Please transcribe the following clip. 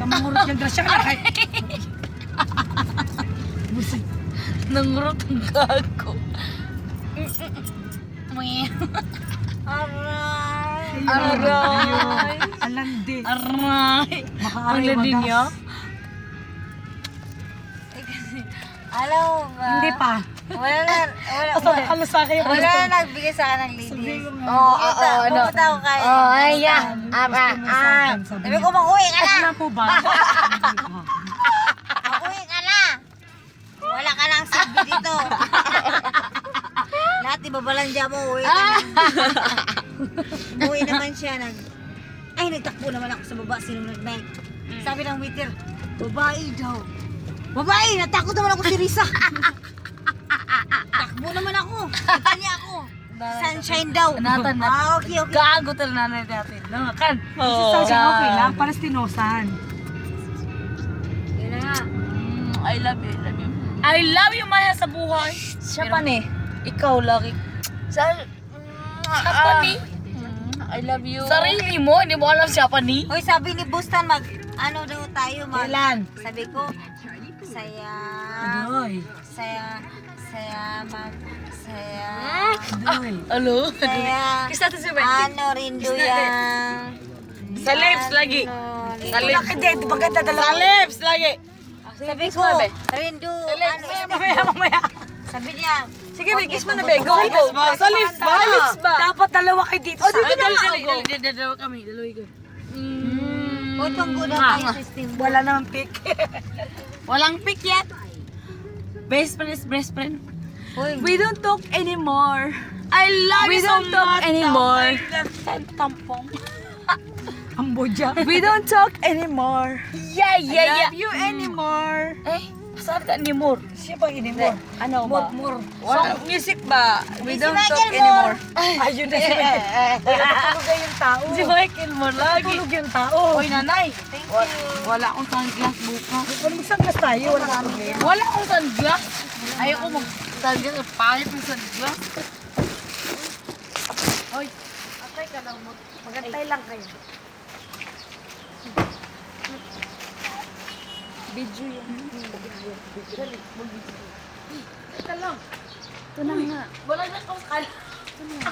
Namangurot yung grasya ka na kay. Busay. Nangurot ang gago. Aray. Aray. Alandi. Aray. Makaaray Ang landi wagas. niya. Alam mo ba? Hindi pa. Wala Ano sa akin? wala na nagbigay sa akin ng ladies. ano. Pumunta ako kay... Sabi ko, mag-uwi ka na! Ano po ba? Mag-uwi ka na! Wala ka nang silbi dito. Lahat ibabalangya mo, uwi ka na. Uwi naman siya. Ay, nagtakbo naman ako sa baba. Sino nag-night? Sabi ng waiter, babae daw. Babae! Natakot naman ako si Risa. Takbo naman ako. Kita niya ako. Sunshine daw. Natan na. Okay. Gago talaga nanay natin. Nangakan. Sa siya okay lang. Palestinosan. Yun na nga. I love you, I love you. I love you, Maya, sa buhay. Siya pa ni. Ikaw lagi. Siya pa ni. I love you. Sarili mo, hindi mo alam siya pa ni. Hoy, sabi ni Bustan, ano daw tayo, Kailan? Sabi ko, saya, Adoy. saya, Adoy. Alo? saya, Kiss natin si Wendy. ano rin do yan. Sa lips lagi. Sa Wala ka din. Maganda Sa dalawa. lips lagi. Sabi ko, Rindo, ano, Mamaya. sabi niya, Sige, may kiss mo na, be. Go. Sa lips ba? Lips ba? Dapat dalawa kayo dito. O, dito na lang. Dalawa kami. Dalawa ko. o tunggo daw tayo system. Wala namang pick. Walang pick yet. Best friend is best friend. Hoy, We don't talk anymore. I love you so much. We don't talk anymore. Tampong. Ambodya. We don't talk anymore. Yeah. I love you anymore. Eh, saan ka anymore? Siya bang inimor? Ano ba? Mur. Song music ba? We Si don't Michael talk Moore. anymore. Ayun na si Michael. Natulog na yung tao. Si Michael mo lagi. Natulog yung tao. Oy, nanay. thank you. Wala akong sunglass bukas. Wala mag-sunglass tayo. Wala nga problema. Wala akong sunglass. Ayoko mag-sunglass. Pangit ng sunglass. Hoy, atay ka lang. Magantay lang kayo. Video yan. Ito lang. Ito na nga. Wala na akong kala. Ito na.